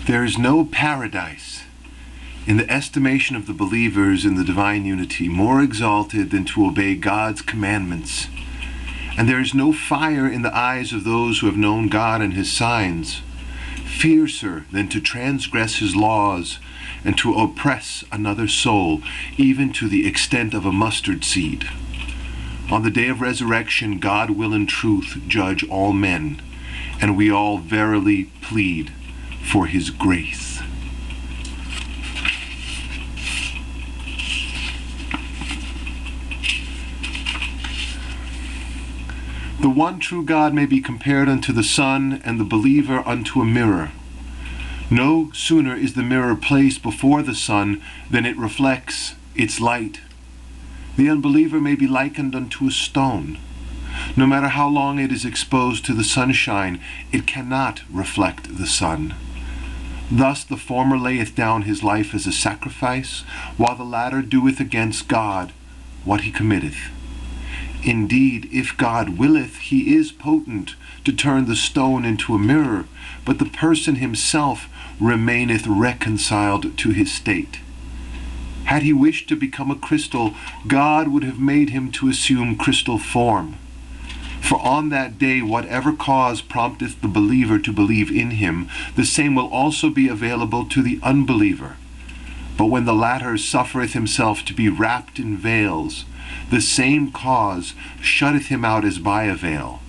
There is no paradise in the estimation of the believers in the divine unity more exalted than to obey God's commandments. And there is no fire in the eyes of those who have known God and his signs fiercer than to transgress his laws and to oppress another soul, even to the extent of a mustard seed. On the day of resurrection, God will in truth judge all men, and we all verily plead for his grace. The one true God may be compared unto the sun, and the believer unto a mirror. No sooner is the mirror placed before the sun than it reflects its light. The unbeliever may be likened unto a stone. No matter how long it is exposed to the sunshine, it cannot reflect the sun. Thus the former layeth down his life as a sacrifice, while the latter doeth against God what he committeth. Indeed, if God willeth, he is potent to turn the stone into a mirror, but the person himself remaineth reconciled to his state. Had he wished to become a crystal, God would have made him to assume crystal form. For on that day, whatever cause prompteth the believer to believe in him, the same will also be available to the unbeliever. But when the latter suffereth himself to be wrapped in veils, the same cause shutteth him out as by a veil.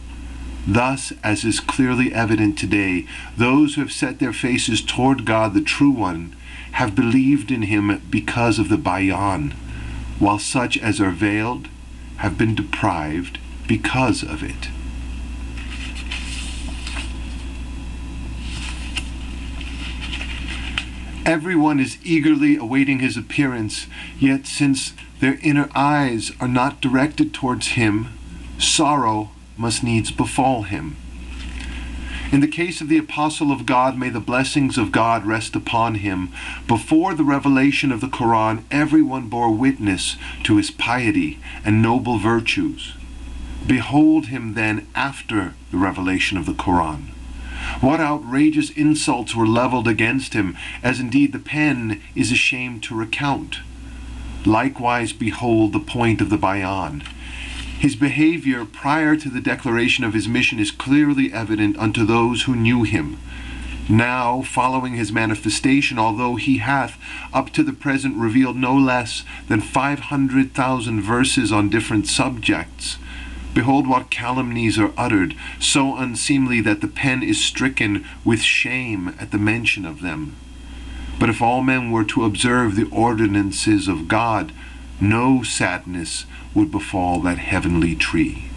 Thus, as is clearly evident today, those who have set their faces toward God, the true one, have believed in him because of the Bayan, while such as are veiled have been deprived because of it. Everyone is eagerly awaiting his appearance, yet since their inner eyes are not directed towards him, sorrow must needs befall him. In the case of the Apostle of God, may the blessings of God rest upon him. Before the revelation of the Quran, everyone bore witness to his piety and noble virtues. Behold him then after the revelation of the Quran. What outrageous insults were leveled against him, as indeed the pen is ashamed to recount. Likewise, behold the point of the Bayan. His behavior prior to the declaration of his mission is clearly evident unto those who knew him. Now, following his manifestation, although he hath up to the present revealed no less than 500,000 verses on different subjects, behold what calumnies are uttered, so unseemly that the pen is stricken with shame at the mention of them. But if all men were to observe the ordinances of God, no sadness would befall that heavenly tree.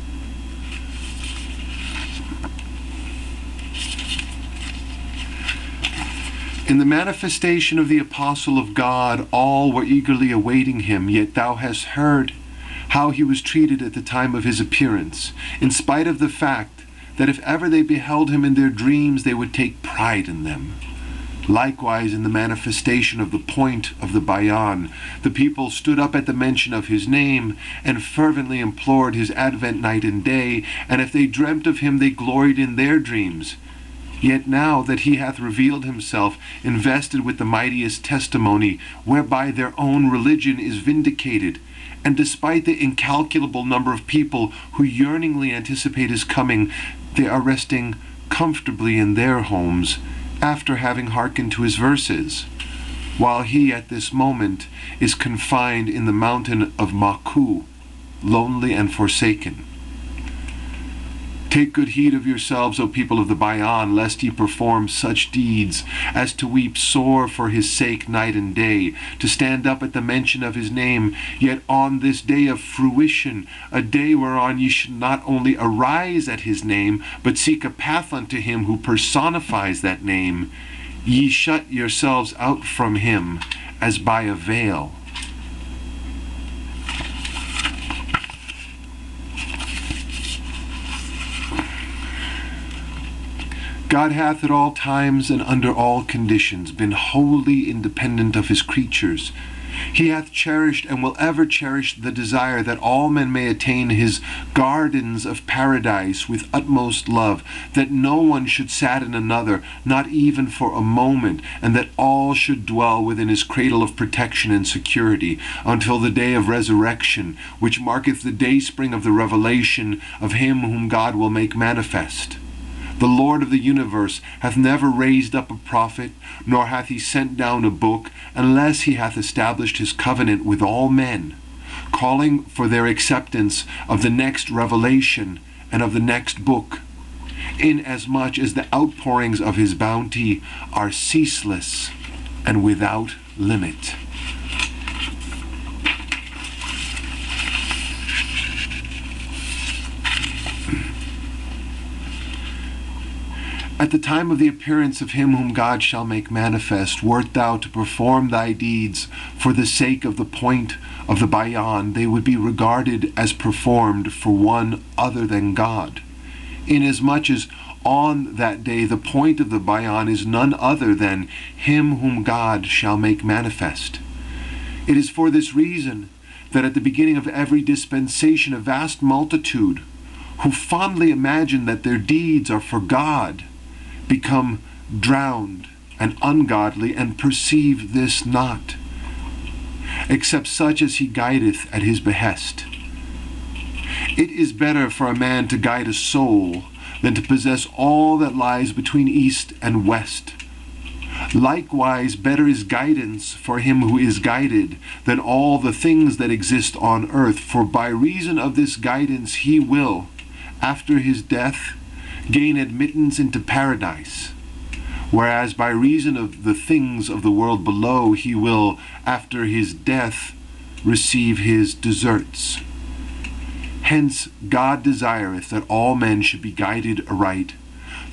In the manifestation of the Apostle of God, all were eagerly awaiting him, yet thou hast heard how he was treated at the time of his appearance, in spite of the fact that if ever they beheld him in their dreams, they would take pride in them. Likewise, in the manifestation of the point of the Bayan, the people stood up at the mention of his name and fervently implored his advent night and day, and if they dreamt of him, they gloried in their dreams. Yet now that he hath revealed himself, invested with the mightiest testimony, whereby their own religion is vindicated, and despite the incalculable number of people who yearningly anticipate his coming, they are resting comfortably in their homes, after having hearkened to his verses, while he at this moment is confined in the mountain of Maku, lonely and forsaken. Take good heed of yourselves, O people of the Bayan, lest ye perform such deeds as to weep sore for his sake night and day, to stand up at the mention of his name, yet on this day of fruition, a day whereon ye should not only arise at his name, but seek a path unto him who personifies that name, ye shut yourselves out from him as by a veil. God hath at all times and under all conditions been wholly independent of his creatures, He hath cherished and will ever cherish the desire that all men may attain his gardens of paradise with utmost love, that no one should sadden another, not even for a moment, and that all should dwell within his cradle of protection and security, until the day of resurrection, which marketh the dayspring of the revelation of him whom God will make manifest. The Lord of the universe hath never raised up a prophet, nor hath he sent down a book, unless he hath established his covenant with all men, calling for their acceptance of the next revelation and of the next book, inasmuch as the outpourings of his bounty are ceaseless and without limit. At the time of the appearance of him whom God shall make manifest, wert thou to perform thy deeds for the sake of the point of the Bayan, they would be regarded as performed for one other than God, inasmuch as on that day the point of the Bayan is none other than him whom God shall make manifest. It is for this reason that at the beginning of every dispensation a vast multitude, who fondly imagine that their deeds are for God, become drowned and ungodly, and perceive this not, except such as he guideth at his behest. It is better for a man to guide a soul than to possess all that lies between east and west. Likewise, better is guidance for him who is guided than all the things that exist on earth, for by reason of this guidance he will, after his death, gain admittance into paradise, whereas by reason of the things of the world below he will, after his death, receive his deserts. Hence God desireth that all men should be guided aright,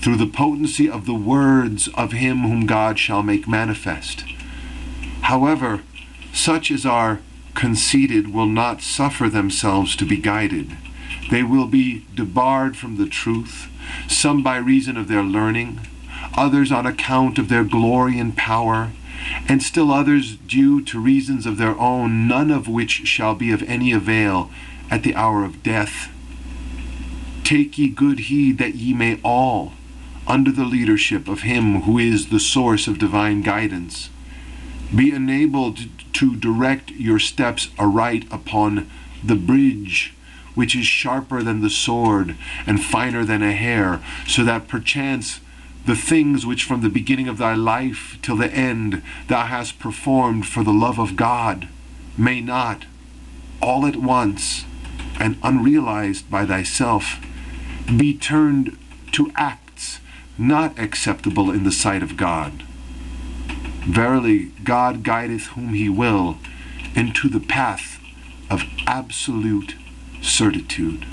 through the potency of the words of him whom God shall make manifest. However, such as are conceited will not suffer themselves to be guided. They will be debarred from the truth, some by reason of their learning, others on account of their glory and power, and still others due to reasons of their own, none of which shall be of any avail at the hour of death. Take ye good heed that ye may all, under the leadership of him who is the source of divine guidance, be enabled to direct your steps aright upon the bridge, which is sharper than the sword and finer than a hair, so that perchance the things which from the beginning of thy life till the end thou hast performed for the love of God may not, all at once and unrealized by thyself, be turned to acts not acceptable in the sight of God. Verily, God guideth whom he will into the path of absolute certitude.